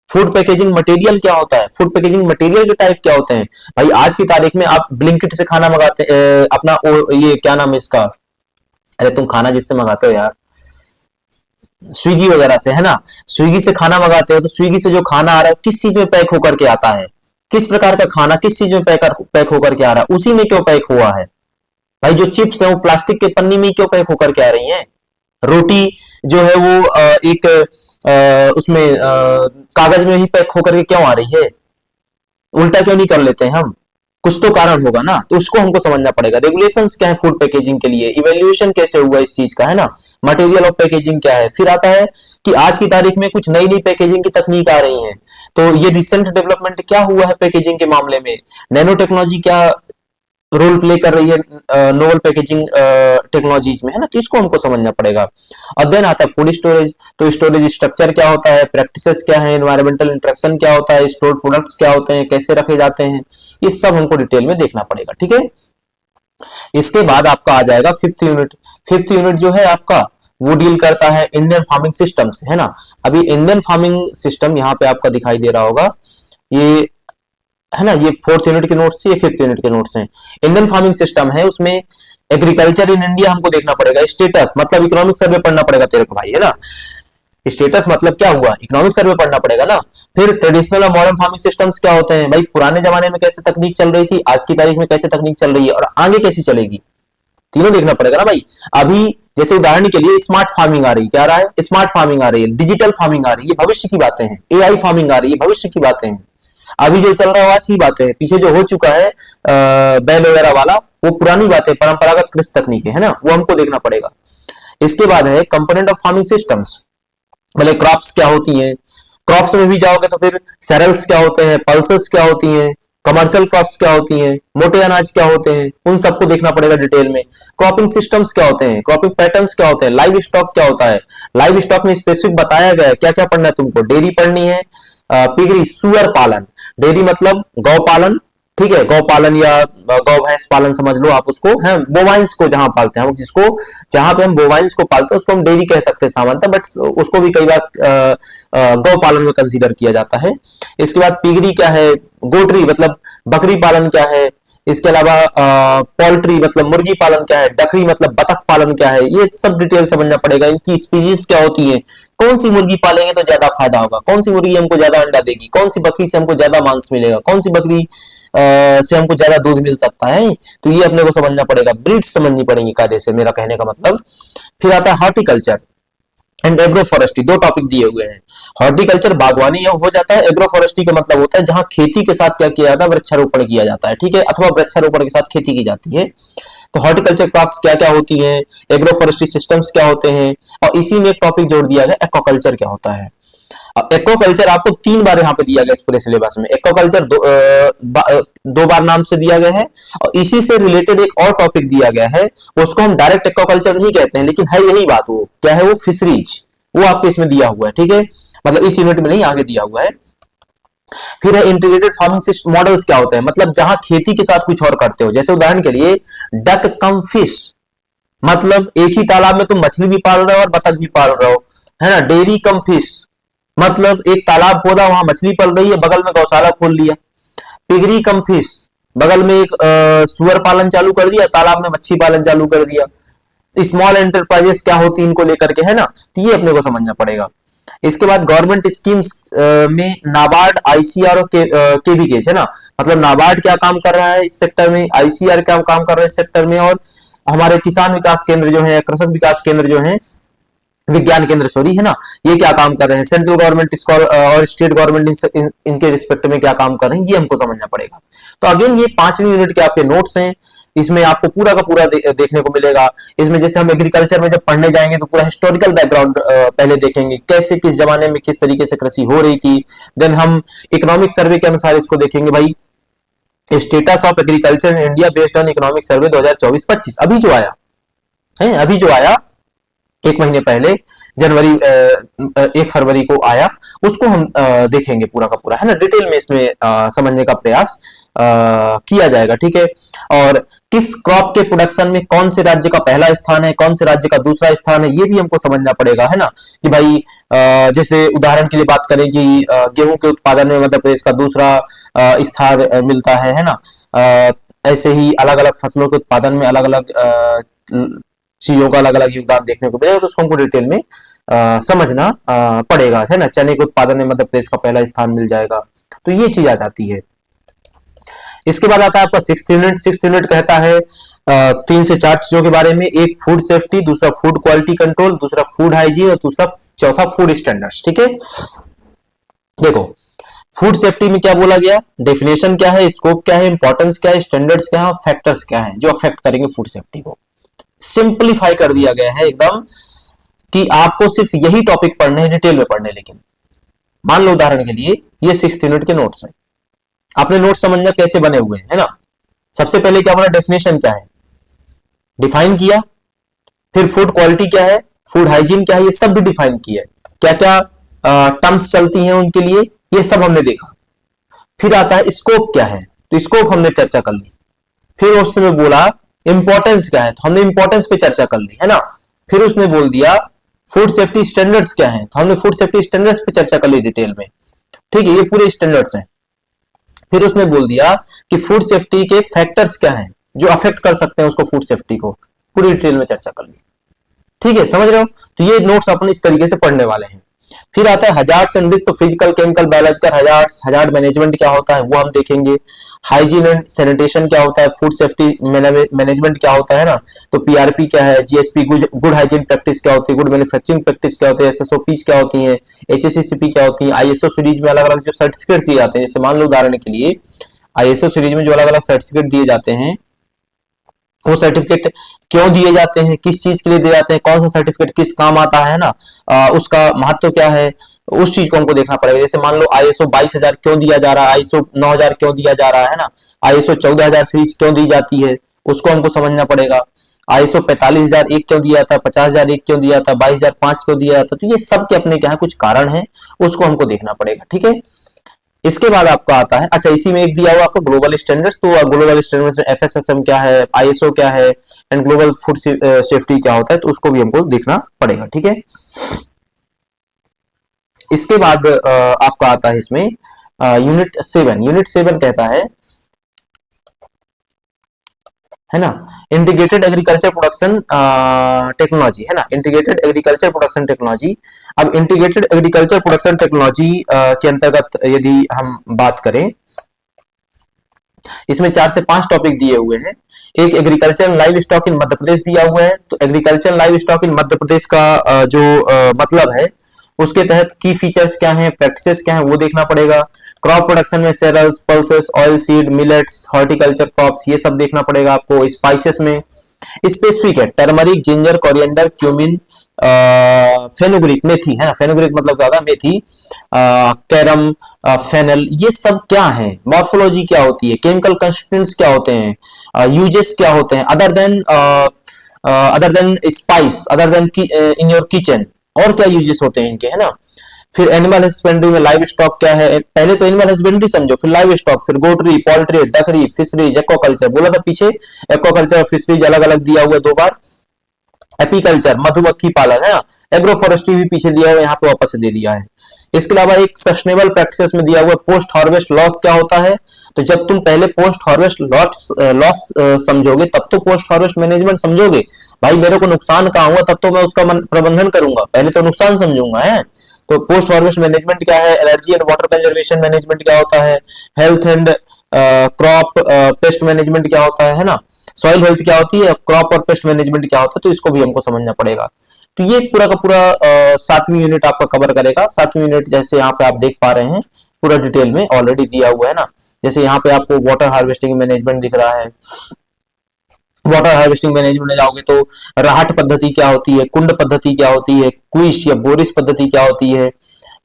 फूड पैकेजिंग मटेरियल क्या होता है, फूड पैकेजिंग मटेरियल के टाइप क्या होते हैं भाई। आज की तारीख में आप ब्लिंकिट से खाना मंगाते अपना ये क्या नाम है इसका, अरे तुम खाना जिससे मंगाते हो यार, स्विगी वगैरह से, है ना। स्विगी से खाना मंगाते हो तो स्विगी से जो खाना आ रहा है किस चीज में पैक होकर के आता है, किस प्रकार का खाना किस चीज में पैक होकर के आ रहा है, उसी में क्यों पैक हुआ है भाई। जो चिप्स है वो प्लास्टिक के पन्नी में क्यों पैक होकर के आ रही है। रोटी जो है वो एक उसमें कागज में ही पैक होकर के क्यों आ रही है, उल्टा क्यों नहीं कर लेते हैं हम, कुछ तो कारण होगा ना, तो उसको हमको समझना पड़ेगा। रेगुलेशंस क्या है फूड पैकेजिंग के लिए, इवैल्यूएशन कैसे हुआ इस चीज का, है ना। मटेरियल ऑफ पैकेजिंग क्या है। फिर आता है कि आज की तारीख में कुछ नई नई पैकेजिंग की तकनीक आ रही है, तो ये रिसेंट डेवलपमेंट क्या हुआ है पैकेजिंग के मामले में, नैनो टेक्नोलॉजी क्या रोल प्ले कर रही है नोवल पैकेजिंग टेक्नोलॉजीज में, है ना। तो इसको हमको समझना पड़ेगा। और देन आता है फूड स्टोरेज। तो स्टोरेज स्ट्रक्चर क्या होता है, प्रैक्टिसेस क्या है, एनवायरमेंटल इंटरेक्शन क्या होता है, स्टोर्ड प्रोडक्ट्स क्या होते हैं, कैसे रखे जाते हैं, ये सब हमको डिटेल में देखना पड़ेगा। ठीक है, इसके बाद आपका आ जाएगा फिफ्थ यूनिट। फिफ्थ यूनिट जो है आपका वो डील करता है इंडियन फार्मिंग सिस्टम से, है ना। अभी इंडियन फार्मिंग सिस्टम यहाँ पे आपका दिखाई दे रहा होगा, ये है ना, ये फोर्थ यूनिट के नोट्स, ये फिफ्थ यूनिट के नोट्स हैं। इंडियन फार्मिंग सिस्टम है, उसमें एग्रीकल्चर इन इंडिया हमको देखना पड़ेगा। स्टेटस मतलब इकोनॉमिक सर्वे पढ़ना पड़ेगा तेरे को भाई, है ना। स्टेटस मतलब क्या हुआ, इकोनॉमिक सर्वे पढ़ना पड़ेगा ना। फिर ट्रेडिशनल और मॉडर्न फार्मिंग सिस्टम्स क्या होते हैं भाई, पुराने जमाने में कैसे तकनीक चल रही थी, आज की तारीख में कैसे तकनीक चल रही है और आगे कैसी चलेगी, तीनों देखना पड़ेगा ना भाई। अभी जैसे उदाहरण के लिए स्मार्ट फार्मिंग आ रही है, क्या आ रहा है, स्मार्ट फार्मिंग आ रही है, डिजिटल फार्मिंग आ रही है, ये भविष्य की बातें हैं। एआई फार्मिंग आ रही है, भविष्य की बातें हैं। अभी जो चल रहा है आज की बातें हैं, पीछे जो हो चुका है बैल वगैरह वाला वो पुरानी बातें, परंपरागत कृषि तकनीकें, है ना, वो हमको देखना पड़ेगा। इसके बाद है कंपोनेंट ऑफ फार्मिंग सिस्टम्स, मतलब क्रॉप्स क्या होती हैं, क्रॉप्स में भी जाओगे तो फिर सेरेल्स क्या होते हैं, पल्सेस क्या होती हैं, कमर्शियल क्रॉप्स क्या होती हैं, मोटे अनाज क्या होते हैं, उन सबको देखना पड़ेगा डिटेल में। क्रॉपिंग सिस्टम्स क्या होते हैं, क्रॉपिंग पैटर्न्स क्या होते हैं, लाइव स्टॉक क्या होता है, लाइव स्टॉक में स्पेसिफिक बताया गया है क्या क्या पढ़ना है तुमको। डेयरी पढ़नी है, पिगरी सुअर पालन, डेयरी मतलब गौ पालन, ठीक है, गौ पालन या गौ भैंस पालन समझ लो आप उसको, है बोवाइंस को जहां पालते हैं हम, जिसको जहां पे हम बोवाइंस को पालते हैं उसको हम डेयरी कह सकते हैं सामान्यतः, बट उसको भी कई बार गौ पालन में कंसीडर किया जाता है। इसके बाद पिगरी क्या है, गोटरी मतलब बकरी पालन क्या है, इसके अलावा पोल्ट्री मतलब मुर्गी पालन क्या है, डकरी मतलब बतख पालन क्या है, ये सब डिटेल समझना पड़ेगा। इनकी स्पीशीज क्या होती है, कौन सी मुर्गी पालेंगे तो ज्यादा फायदा होगा, कौन सी मुर्गी हमको ज्यादा अंडा देगी, कौन सी बकरी से हमको ज्यादा मांस मिलेगा, कौन सी बकरी से हमको ज्यादा दूध मिल सकता है, तो ये अपने को समझना पड़ेगा, ब्रीड्स समझनी पड़ेंगी कायदे से, मेरा कहने का मतलब। फिर आता है हॉर्टिकल्चर एंड एग्रो फॉरेस्ट्री, दो टॉपिक दिए हुए हैं। हॉर्टिकल्चर बागवानी हो जाता है, एग्रो फॉरेस्ट्री का मतलब होता है जहां खेती के साथ क्या किया जाता है, वृक्षारोपण किया जाता है, ठीक है, अथवा वृक्षारोपण के साथ खेती की जाती है। तो हॉर्टिकल्चर क्रॉप्स क्या क्या होती हैं, एग्रो फॉरेस्ट्री सिस्टम्स क्या होते हैं, और इसी में एक टॉपिक जोड़ दिया गया एक्वाकल्चर क्या होता है। एक्वाकल्चर आपको 3 बार यहाँ पे दिया गया इस पूरे सिलेबस में, एक्वाकल्चर दो बार नाम से दिया गया है, और इसी से रिलेटेड एक और टॉपिक दिया गया है, उसको हम डायरेक्ट एक्वाकल्चर नहीं कहते हैं, लेकिन है यही बात, वो क्या है, वो फिशरीज, वो आपको इसमें दिया हुआ है, ठीक है, मतलब इस यूनिट में नहीं आगे दिया हुआ है। फिर है इंटीग्रेटेड फार्मिंग मॉडल्स क्या होते हैं, मतलब जहां खेती के साथ कुछ और करते हो, जैसे उदाहरण के लिए डक कम फिश, मतलब एक ही तालाब में तुम मछली भी पाल रहे हो और बतख भी पाल रहे हो, है ना। डेयरी कम फिश मतलब एक तालाब खोदा वहां मछली पल रही है, बगल में गौशाला खोल लिया। पिगरी कम फिश, बगल में एक सुअर पालन चालू कर दिया, तालाब में मच्छी पालन चालू कर दिया। स्मॉल एंटरप्राइजेस क्या होती है इनको लेकर के, है ना, तो ये अपने को समझना पड़ेगा। इसके बाद गवर्नमेंट स्कीम्स में नाबार्ड, आईसीआर और केवीकेज, है ना, मतलब नाबार्ड क्या काम कर रहा है इस सेक्टर में, आईसीआर क्या काम कर रहा है इस सेक्टर में, और हमारे किसान विकास केंद्र जो है, कृषक विकास केंद्र जो है, विज्ञान केंद्र, सॉरी, है ना, ये क्या काम कर रहे हैं, सेंट्रल गवर्नमेंट और स्टेट गवर्नमेंट इनके रिस्पेक्ट में क्या काम कर रहे हैं, ये हमको समझना पड़ेगा। तो अगेन ये 5वीं यूनिट के आपके नोट्स हैं, इसमें आपको पूरा का पूरा देखने को मिलेगा। इसमें जैसे हम एग्रीकल्चर में जब पढ़ने जाएंगे तो पूरा हिस्टोरिकल बैकग्राउंड पहले देखेंगे, कैसे किस जमाने में किस तरीके से कृषि हो रही थी। देन हम इकोनॉमिक सर्वे के अनुसार इसको देखेंगे, भाई status of agriculture in India based on economic survey 2024-25 अभी जो आया है, अभी जो आया 1 महीने पहले, जनवरी 1 फरवरी को आया, उसको हम देखेंगे पूरा का पूरा, है ना, डिटेल में इसमें समझने का प्रयास किया जाएगा, ठीक है। और किस क्रॉप के प्रोडक्शन में कौन से राज्य का पहला स्थान है, कौन से राज्य का दूसरा स्थान है, ये भी हमको समझना पड़ेगा, है ना, कि भाई जैसे उदाहरण के लिए बात करें कि गेहूं के उत्पादन में मध्य प्रदेश का दूसरा स्थान मिलता है ना। ऐसे ही अलग अलग फसलों के उत्पादन में अलग अलग चीजों का अलग अलग योगदान देखने को मिलेगा, तो उसको हमको डिटेल में समझना पड़ेगा, है ना। चने के उत्पादन में मध्य प्रदेश का पहला स्थान मिल जाएगा, तो ये चीज आ जाती है। इसके बाद आता है आपका 6th यूनिट। 6th यूनिट कहता है 3 से 4 चीजों के बारे में, एक फूड सेफ्टी, दूसरा फूड क्वालिटी कंट्रोल, दूसरा फूड हाइजीन और दूसरा चौथा फूड स्टैंडर्ड्स, ठीक है। देखो फूड सेफ्टी में क्या बोला गया, डेफिनेशन क्या है, स्कोप क्या है, इंपॉर्टेंस क्या है, स्टैंडर्ड्स क्या है, फैक्टर्स क्या है जो अफेक्ट करेंगे फूड सेफ्टी को। सिंपलीफाई कर दिया गया है एकदम, कि आपको सिर्फ यही टॉपिक पढ़ने हैं, डिटेल में पढ़ने। लेकिन मान लो उदाहरण के लिए ये 6th यूनिट के नोट्स हैं, आपने नोट समझना कैसे बने हुए हैं, है ना। सबसे पहले क्या बोला, डेफिनेशन क्या है, डिफाइन किया। फिर फूड क्वालिटी क्या है, फूड हाइजीन क्या है, ये सब भी डिफाइन किया है, क्या क्या टर्म्स चलती हैं उनके लिए, ये सब हमने देखा। फिर आता है स्कोप क्या है, तो स्कोप हमने चर्चा कर ली। फिर उसने बोला इंपॉर्टेंस क्या है, तो हमने इंपॉर्टेंस पे चर्चा कर ली, है ना। फिर उसने बोल दिया फूड सेफ्टी स्टैंडर्ड्स क्या है, तो हमने फूड सेफ्टी स्टैंडर्ड्स पे चर्चा कर ली डिटेल में, ठीक है, ये पूरे स्टैंडर्ड्स हैं। फिर उसने बोल दिया कि फूड सेफ्टी के फैक्टर्स क्या हैं जो अफेक्ट कर सकते हैं उसको, फूड सेफ्टी को, पूरी डिटेल में चर्चा कर ली, ठीक है, समझ रहे हो। तो ये नोट्स अपन इस तरीके से पढ़ने वाले हैं। फिर आता है हजार्ड्स एंड रिस्क, तो physical, chemical, biological hazards, hazard management क्या होता है वो हम देखेंगे। हाइजीन एंड सैनिटेशन क्या होता है, फूड सेफ्टी मैनेजमेंट क्या होता है ना, तो पीआरपी क्या है, जीएसपी गुड हाइजीन प्रैक्टिस क्या होती है, गुड मैन्युफैक्चरिंग प्रैक्टिस क्या होती है, एसएसओपी क्या होती है, एचएससीपी क्या होती है, आईएसओ सीरीज में अलग अलग जो सर्टिफिकेट दिए जाते हैं, जैसे मान लो उदाहरण के लिए आईएसओ सीरीज में जो अलग अलग सर्टिफिकेट दिए जाते हैं, वो सर्टिफिकेट क्यों दिए जाते हैं, किस चीज के लिए दिए जाते हैं, कौन सा सर्टिफिकेट किस काम आता है ना, उसका महत्व क्या है, उस चीज को हमको देखना पड़ेगा। जैसे मान लो आईएसओ 22,000 क्यों दिया जा रहा है, आईएसओ 9,000 क्यों दिया जा रहा है ना, आईएसओ 14,000 सीरीज क्यों दी जाती है, उसको हमको समझना पड़ेगा। आईएसओ 45,001 क्यों दिया था, 50,001 क्यों दिया था, 22,005 क्यों दिया था, तो ये सब के अपने क्या है कुछ कारण है, उसको हमको देखना पड़ेगा, ठीक है। इसके बाद आपका आता है, अच्छा इसी में एक दिया हुआ आपको ग्लोबल स्टैंडर्ड्स, तो ग्लोबल स्टैंडर्ड्स में एफएसएसएम क्या है, आईएसओ क्या है एंड ग्लोबल फूड सेफ्टी क्या होता है, तो उसको भी हमको देखना पड़ेगा, ठीक है। इसके बाद आपका आता है इसमें यूनिट 7। यूनिट 7 कहता है ना, इंटीग्रेटेड एग्रीकल्चर प्रोडक्शन टेक्नोलॉजी, है ना, इंटीग्रेटेड एग्रीकल्चर प्रोडक्शन टेक्नोलॉजी। अब इंटीग्रेटेड एग्रीकल्चर प्रोडक्शन टेक्नोलॉजी के अंतर्गत यदि हम बात करें, इसमें 4 से 5 टॉपिक दिए हुए हैं। एक agriculture live stock in Madhya Pradesh दिया हुआ है, तो agriculture live stock in Madhya Pradesh का जो मतलब है, उसके तहत की फीचर्स क्या हैं, प्रैक्टिसेस क्या हैं, वो देखना पड़ेगा। क्रॉप प्रोडक्शन में cereals, pulses, oil seed, millets, horticulture crops, ये सब देखना पड़ेगा आपको। स्पाइसेस में स्पेसिफिक है turmeric, ginger, coriander, cumin, fenugreek, मेथी, है ना, फेनुग्रीक मतलब क्या होता है, मेथी, कैरम, फेनल, ये सब क्या है, मॉर्फोलॉजी क्या होती है, केमिकल कंस्टिट्यूएंट्स क्या होते हैं, यूजेस क्या होते हैं, other than spice, other then in your kitchen, और क्या यूजेस होते हैं इनके, है ना। फिर एनिमल हस्बेंड्री में लाइव स्टॉक क्या है, पहले तो एनिमल हस्बेंड्री समझो, फिर लाइव स्टॉक, फिर गोटरी, पोल्ट्री, डकरी, फिशरीज, एक्वाकल्चर, बोला था पीछे एक्वाकल्चर और फिशरीज अलग अलग दिया हुआ 2 बार। एपीकल्चर, मधुमक्खी पालन, है ना, एग्रो फॉरेस्ट्री भी पीछे दिया हुआ, यहाँ पे वापस से दे दिया है। इसके अलावा एक सस्टेनेबल प्रैक्टिसेस में दिया हुआ पोस्ट हार्वेस्ट लॉस क्या होता है, तो जब तुम पहले पोस्ट हार्वेस्ट लॉस समझोगे तब तो पोस्ट हार्वेस्ट मैनेजमेंट समझोगे। भाई मेरे को नुकसान कहाँ हुआ तब तो मैं उसका प्रबंधन करूंगा, पहले तो नुकसान समझूंगा, है। तो पोस्ट हार्वेस्ट मैनेजमेंट क्या है, energy and water conservation management क्या होता है, health and crop pest management क्या होता है ना, सॉइल हेल्थ क्या होती है, क्रॉप और पेस्ट मैनेजमेंट क्या होता है, तो इसको भी हमको समझना पड़ेगा। तो ये पूरा का पूरा 7वीं यूनिट आपका कवर करेगा। 7वीं यूनिट जैसे यहाँ पे आप देख पा रहे हैं पूरा डिटेल में ऑलरेडी दिया हुआ है ना। जैसे यहाँ पे आपको वाटर हार्वेस्टिंग मैनेजमेंट दिख रहा है। वाटर हार्वेस्टिंग मैनेजमेंट में जाओगे तो राहट पद्धति क्या होती है, कुंड पद्धति क्या होती है, क्विश या बोरिस पद्धति क्या होती है,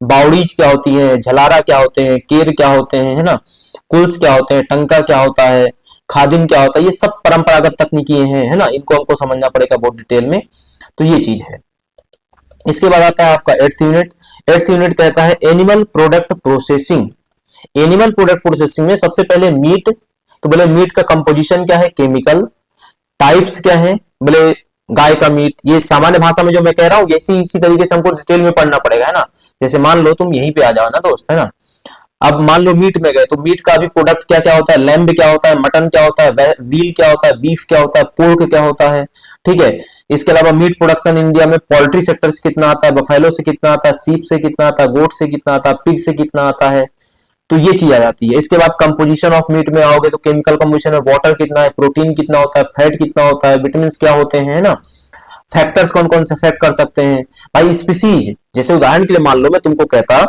बाउडीज क्या होती है, झलारा क्या होते हैं, केर क्या होते हैं, है ना, कुल्स क्या होते हैं, टंका क्या होता है, खादिम क्या होता है, ये सब परंपरागत तकनीकी हैं, है ना, इनको हमको समझना पड़ेगा बहुत डिटेल में। तो ये चीज है। इसके बाद आता है आपका 8th यूनिट। 8th यूनिट कहता है animal product processing. Animal product processing में सबसे पहले मीट, तो बोले मीट का कंपोजिशन क्या है, केमिकल, टाइप्स क्या है, बोले गाय का मीट, ये सामान्य भाषा में जो मैं कह रहा हूँ इसी तरीके से हमको डिटेल में पढ़ना पड़ेगा, है ना। जैसे मान लो तुम यहीं पे आ जाओ ना दोस्त, है ना। अब मान लो मीट में गए तो मीट का भी प्रोडक्ट क्या क्या होता है, लैम्ब क्या होता है, मटन क्या होता है, व्हील क्या होता है, बीफ क्या होता है, पोर्क क्या होता है, ठीक है। इसके अलावा मीट प्रोडक्शन इंडिया में पोल्ट्री सेक्टर से कितना आता है, बफेलो से कितना आता है, सीप से कितना आता है, गोट से कितना आता है, पिग से कितना आता है, तो ये चीज आ जाती है। इसके बाद कंपोजिशन ऑफ मीट में आओगे तो केमिकल कंपोजिशन में वाटर कितना है, प्रोटीन कितना होता है, फैट कितना होता है, विटामिन क्या होते हैं, है ना, फैक्टर्स कौन कौन से अफेक्ट कर सकते हैं भाई। स्पीसीज, जैसे उदाहरण के लिए मान लो मैं तुमको कहता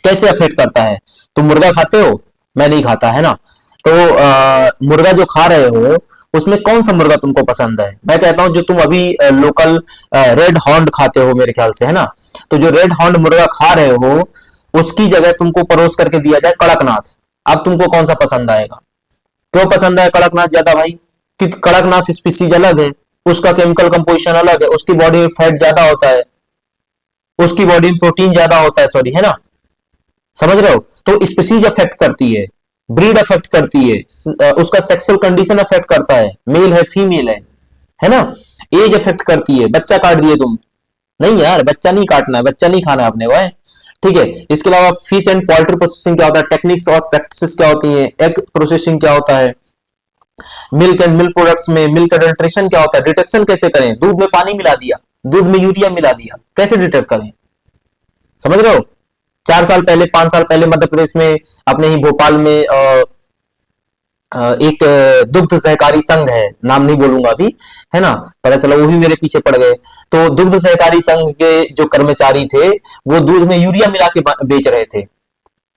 कैसे अफेक्ट करता है, तुम मुर्गा खाते हो, मैं नहीं खाता, है ना। तो मुर्गा जो खा रहे हो उसमें कौन सा मुर्गा तुमको पसंद है, मैं कहता हूं जो तुम अभी लोकल रेड हॉर्न खाते हो मेरे ख्याल से, है ना। तो जो रेड हॉर्न मुर्गा खा रहे हो उसकी जगह तुमको परोस करके दिया जाए कड़कनाथ, अब तुमको कौन सा पसंद आएगा। क्यों पसंद है कड़कनाथ ज्यादा भाई, क्योंकि कड़कनाथ स्पीसीज अलग है, उसका केमिकल कंपोजिशन अलग है, उसकी बॉडी में फैट ज्यादा होता है, उसकी बॉडी में प्रोटीन ज्यादा होता है, सॉरी, है ना, समझ रहे हो। तो स्पीसीज अफेक्ट करती है, ब्रीड अफेक्ट करती है, उसका सेक्सुअल कंडीशन अफेक्ट करता है, मेल है फीमेल है ना, एज अफेक्ट करती है। बच्चा काट दिए तुम, नहीं यार बच्चा नहीं काटना है, बच्चा नहीं खाना है अपने को, है ठीक है। इसके अलावा फिश एंड पोल्ट्री प्रोसेसिंग क्या होता है, टेक्निक्स और प्रैक्टिसेस क्या होती हैं, एग प्रोसेसिंग क्या होता है, मिल्क एंड मिल्क प्रोडक्ट्स में मिल्क अडल्ट्रेशन क्या होता है, डिटेक्शन कैसे करें, दूध में पानी मिला दिया, दूध में यूरिया मिला दिया, कैसे डिटेक्ट करें, समझ रहे हो। 4 साल पहले 5 साल पहले मध्य प्रदेश में अपने ही भोपाल में एक दुग्ध सहकारी संघ है, नाम नहीं बोलूंगा अभी, है ना, पता चला वो भी मेरे पीछे पड़ गए। तो दुग्ध सहकारी संघ के जो कर्मचारी थे वो दूध में यूरिया मिला के बेच रहे थे।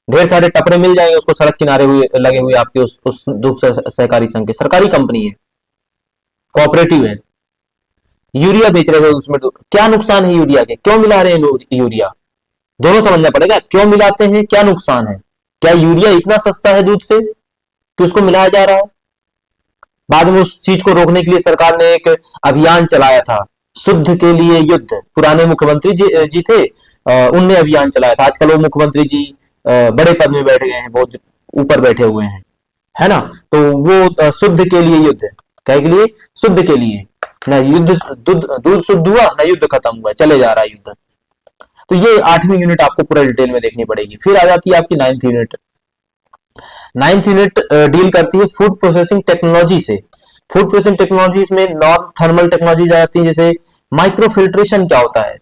ढेर सारे टपरे मिल जाएंगे उसको सड़क किनारे हुए लगे हुए आपके उस दुग्ध सहकारी संघ के, सरकारी कंपनी है, कोऑपरेटिव है, यूरिया बेच रहे थे उसमें। क्या नुकसान है यूरिया के, क्यों मिला रहे हैं यूरिया, दोनों समझना पड़ेगा, क्यों मिलाते हैं, क्या नुकसान है, क्या यूरिया इतना सस्ता है दूध से कि उसको मिलाया जा रहा है। बाद में उस चीज को रोकने के लिए सरकार ने एक अभियान चलाया था, शुद्ध के लिए युद्ध, पुराने मुख्यमंत्री जी थे, उनने अभियान चलाया था। आजकल वो मुख्यमंत्री जी बड़े पद में बैठ गए हैं, बहुत ऊपर बैठे हुए हैं, है ना। तो वो शुद्ध के लिए युद्ध, क्या के लिए, शुद्ध के लिए, ना युद्ध, दूध शुद्ध हुआ ना युद्ध खत्म हुआ, चले जा रहा है युद्ध। तो ये 8वीं यूनिट आपको पूरा डिटेल में देखनी पड़ेगी। फिर आ जाती है आपकी 9th unit. 9th unit deal करती है फूड प्रोसेसिंग टेक्नोलॉजी से। फूड प्रोसेसिंग टेक्नोलॉजीज में नॉन थर्मल टेक्नोलॉजी आ जाती है, जैसे माइक्रो फिल्ट्रेशन क्या होता है,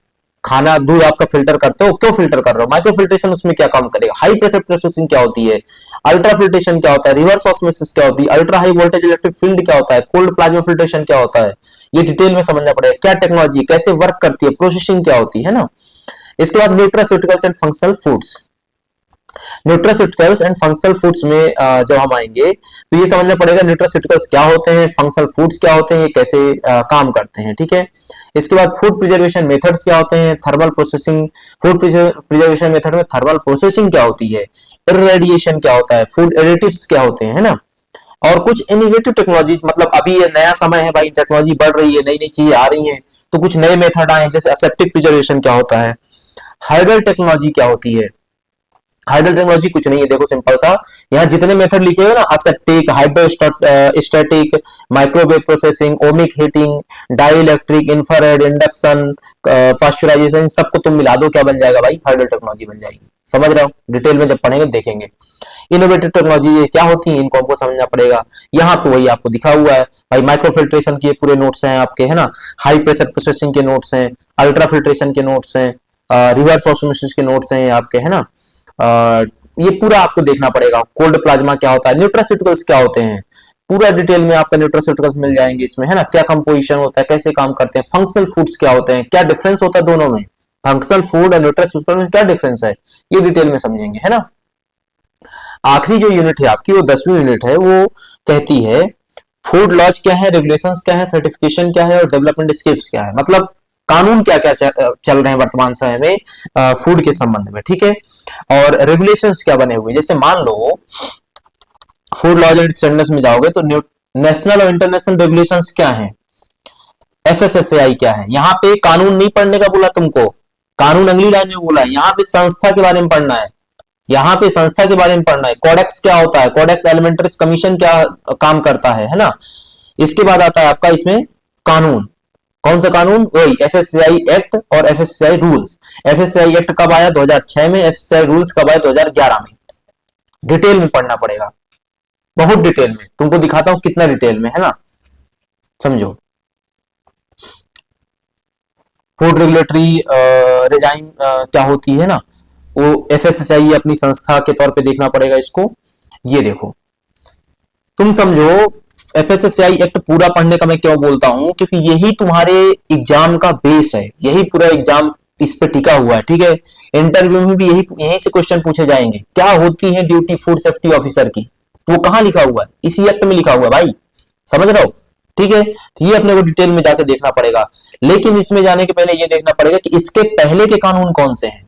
खाना दूध आपका फिल्टर करते हो, क्यों फिल्टर कर रहे हो, माइक्रो फिल्ट्रेशन उसमें क्या काम करेगा। हाई प्रेशर प्रोसेसिंग क्या होती है, अल्ट्रा फिल्ट्रेशन क्या होता है, रिवर्स ऑस्मोसिस क्या होती है, ultra high voltage electric field क्या होता है, कोल्ड प्लाज्मा फिल्ट्रेशन क्या होता है, ये डिटेल में समझना पड़ेगा, क्या टेक्नोलॉजी कैसे वर्क करती है, प्रोसेसिंग क्या होती है ना। इसके बाद nutraceuticals and functional foods. Nutraceuticals and functional foods में जब हम आएंगे तो ये समझना पड़ेगा न्यूट्रास्यूटिकल्स क्या होते हैं, फंक्शनल फूड्स क्या होते हैं, ये कैसे काम करते हैं, ठीक है। इसके बाद फूड प्रिजर्वेशन मेथड्स क्या होते हैं, thermal processing, food preservation method में थर्मल प्रोसेसिंग क्या होती है, इरेडिएशन क्या होता है, फूड एडिटिव्स क्या होते हैं, है ना। और कुछ इनोवेटिव टेक्नोलॉजीज, मतलब अभी ये नया समय है भाई, टेक्नोलॉजी बढ़ रही है, नई नई चीजें आ रही हैं, तो कुछ नए मेथड आए हैं, जैसे एसेप्टिक प्रिजर्वेशन क्या होता है, हाइड्रल टेक्नोलॉजी क्या होती है। हाइड्रल टेक्नोलॉजी कुछ नहीं है, देखो सिंपल सा, यहाँ जितने मेथड लिखे हुए ना, aseptic, hydrostatic, microwave processing, ohmic heating, dielectric, infrared, induction, pasteurisation, सबको तुम मिला दो, क्या बन जाएगा भाई, हाइड्रल टेक्नोलॉजी बन जाएगी। समझ रहे हो, डिटेल में जब पढ़ेंगे देखेंगे। इनोवेटिव टेक्नोलॉजी ये क्या होती है, इनको हमको समझना पड़ेगा। यहाँ पे वही आपको दिखा हुआ है भाई, माइक्रो फिल्ट्रेशन के पूरे नोट्स हैं आपके, है ना, हाई प्रेशर प्रोसेसिंग के नोट्स हैं, अल्ट्रा फिल्ट्रेशन के नोट्स हैं, रिवर्स ऑस्मोसिस के नोट्स हैं आपके, है ना। ये पूरा आपको देखना पड़ेगा। कोल्ड प्लाज्मा क्या होता है, न्यूट्रास्यूटिकल्स क्या होते हैं, पूरा डिटेल में आपका न्यूट्रास्यूटिकल्स मिल जाएंगे इसमें, है ना। क्या कंपोजिशन होता है, कैसे काम करते हैं, फंक्शनल फूड्स क्या होते हैं, क्या डिफरेंस होता है दोनों में, फंक्शनल फूड और न्यूट्रास्यूटिकल में क्या डिफरेंस है, ये डिटेल में समझेंगे, है ना। आखिरी जो यूनिट है आपकी, वो 10वीं यूनिट है, वो कहती है फूड लॉज क्या है, रेगुलेशंस क्या है, सर्टिफिकेशन क्या है और डेवलपमेंट स्केप्स क्या है, मतलब कानून क्या क्या चल रहे हैं वर्तमान समय में फूड के संबंध में, ठीक है। और रेगुलेशंस क्या बने हुए, जैसे मान लो फूड लॉज एंड स्टैंडर्ड्स में जाओगे तो नेशनल और इंटरनेशनल रेगुलेशंस क्या है, एफएसएसएआई क्या है। यहाँ पे कानून नहीं पढ़ने का बोला तुमको, कानून अगली लाइन में बोला है, यहाँ पे संस्था के बारे में पढ़ना है, यहाँ पे संस्था के बारे में पढ़ना है। कोडेक्स क्या होता है, कोडेक्स एलिमेंट्रिस कमीशन क्या काम करता है ना। इसके बाद आता है आपका इसमें कानून, कौन सा कानून, वही एफएससीआई एक्ट और एफएससीआई रूल्स। एफएससीआई एक्ट कब आया, 2006 में। एफएससीआई रूल्स कब आया, 2011 में। डिटेल में पढ़ना पड़ेगा, बहुत डिटेल में, तुमको दिखाता हूं कितना डिटेल में, है ना, समझो। फूड रेगुलेटरी रेजाइम क्या होती है ना, वो एफएसएसआई अपनी संस्था के तौर पे देखना पड़ेगा इसको। ये देखो, तुम समझो एफएसएसआई एक्ट पूरा पढ़ने का मैं क्यों बोलता हूं, क्योंकि यही तुम्हारे एग्जाम का बेस है, यही पूरा एग्जाम इस पे टिका हुआ है, ठीक है। इंटरव्यू में भी यही से क्वेश्चन पूछे जाएंगे, क्या होती है ड्यूटी फूड सेफ्टी ऑफिसर की, वो कहां लिखा हुआ है, इसी एक्ट में लिखा हुआ है भाई, समझ रहे हो, ठीक है। तो ये अपने को डिटेल में जाके देखना पड़ेगा, लेकिन इसमें जाने के पहले ये देखना पड़ेगा कि इसके पहले के कानून कौन से हैं,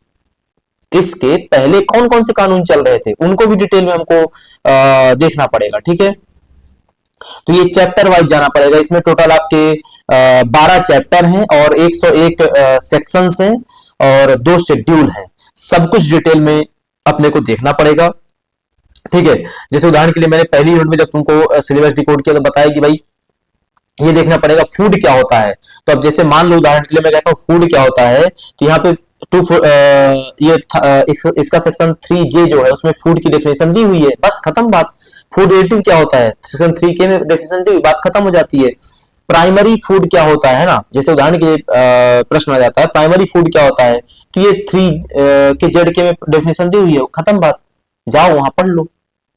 इसके पहले कौन कौन से कानून चल रहे थे, उनको भी डिटेल में हमको देखना पड़ेगा, ठीक है। तो ये चैप्टर वाइज जाना पड़ेगा, इसमें टोटल आपके 12 चैप्टर हैं और 101 सेक्शंस हैं और 2 शेड्यूल हैं, सब कुछ डिटेल में अपने को देखना पड़ेगा, ठीक है। जैसे उदाहरण के लिए मैंने पहली यूनिट में जब तुमको सिलेबस डिकोड किया तो बताया कि भाई ये देखना पड़ेगा फूड क्या होता है। तो अब जैसे मान लो उदाहरण के लिए मैं कहता हूँ फूड क्या होता है, तो यहाँ पे इसका सेक्शन 3J जो है उसमें फूड की डेफिनेशन दी हुई है, बस खत्म बात। फूड एडिटिव क्या होता है, सेक्शन 3K में डेफिनेशन दी हुई, बात खत्म हो जाती है। प्राइमरी फूड क्या होता है ना, जैसे उदाहरण के लिए प्रश्न आ जाता है प्राइमरी फूड क्या होता है, तो ये 3 के में डेफिनेशन दी हुई है, खत्म बात, जाओ वहां पढ़ लो,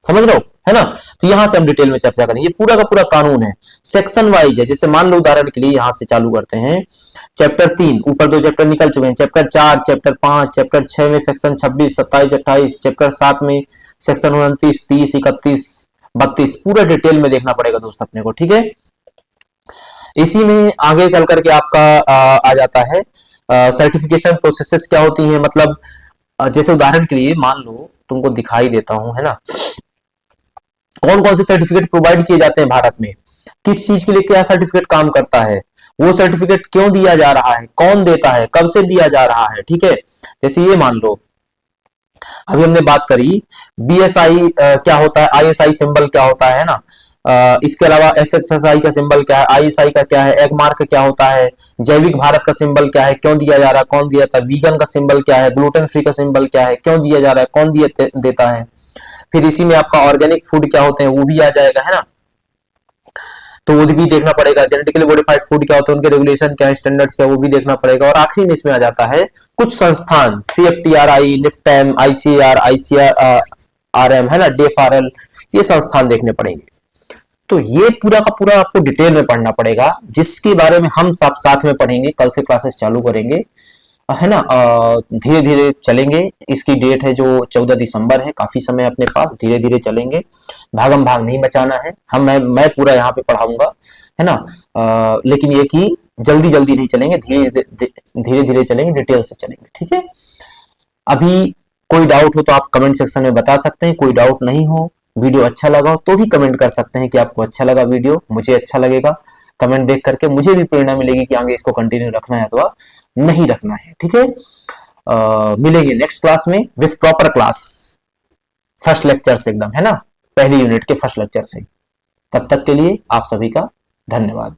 समझ रहे हो, है ना। तो यहां से हम डिटेल में चर्चा करेंगे, ये पूरा का पूरा कानून है, सेक्शन वाइज है। जैसे मान लो उदाहरण के लिए यहां से चालू करते हैं, चैप्टर 3, ऊपर 2 चैप्टर निकल चुके हैं, चैप्टर 4, चैप्टर 5, चैप्टर 6 में सेक्शन 26, 27, 28, चैप्टर 7 में सेक्शन 29, 30, 31, 32, पूरा डिटेल में देखना पड़ेगा दोस्त अपने को, ठीक है। इसी में आगे चल करके आपका आ जाता है सर्टिफिकेशन प्रोसेसेस क्या होती है, मतलब जैसे उदाहरण के लिए मान लो तुमको दिखाई देता हूं, है ना, कौन कौन से सर्टिफिकेट प्रोवाइड किए जाते हैं भारत में, किस चीज के लिए क्या सर्टिफिकेट काम करता है, वो सर्टिफिकेट क्यों दिया जा रहा है, कौन देता है, कब से दिया जा रहा है, ठीक है। जैसे ये मान लो अभी हमने बात करी बीएसआई क्या होता है, आईएसआई सिंबल क्या होता है ना, इसके अलावा एफएसएसआई का सिंबल क्या है, आईएसआई का क्या है, एग मार्क क्या होता है, जैविक भारत का सिंबल क्या है, क्यों दिया जा रहा है, कौन दिया था, वीगन का सिंबल क्या है, ग्लूटेन फ्री का सिंबल क्या है, क्यों दिया जा रहा है, कौन देता है। फिर इसी में आपका ऑर्गेनिक फूड क्या होते हैं वो भी आ जाएगा, है ना, तो वो भी देखना पड़ेगा। जेनेटिकली मॉडिफाइड फूड क्या होता है, उनके रेगुलेशन क्या है, स्टैंडर्ड्स क्या है, वो भी देखना पड़ेगा। और आखिरी में इसमें आ जाता है कुछ संस्थान, सीएफटीआरआई, निफ्टैम, आईसीआर, आईसीआरएम, है ना, डीएफआरएल, ये संस्थान देखने पड़ेंगे। तो ये पूरा का पूरा आपको डिटेल में पढ़ना पड़ेगा, जिसके बारे में हम सब साथ में पढ़ेंगे, कल से क्लासेस चालू करेंगे, है ना। धीरे धीरे चलेंगे, इसकी डेट है जो 14 दिसंबर है, काफी समय अपने पास, धीरे धीरे चलेंगे, भागम भाग नहीं मचाना है। मैं पूरा यहाँ पे पढ़ाऊंगा, है ना, लेकिन ये कि जल्दी जल्दी नहीं चलेंगे, धीरे धीरे चलेंगे, डिटेल से चलेंगे, ठीक है। अभी कोई डाउट हो तो आप कमेंट सेक्शन में बता सकते हैं, कोई डाउट नहीं हो, वीडियो अच्छा लगा हो तो भी कमेंट कर सकते हैं कि आपको अच्छा लगा वीडियो, मुझे अच्छा लगेगा, कमेंट देख करके मुझे भी प्रेरणा मिलेगी कि आगे इसको कंटिन्यू रखना है अथवा नहीं रखना है, ठीक है। मिलेंगे नेक्स्ट क्लास में with proper class, first lecture से एकदम, है ना, पहली यूनिट के फर्स्ट लेक्चर से। तब तक के लिए आप सभी का धन्यवाद।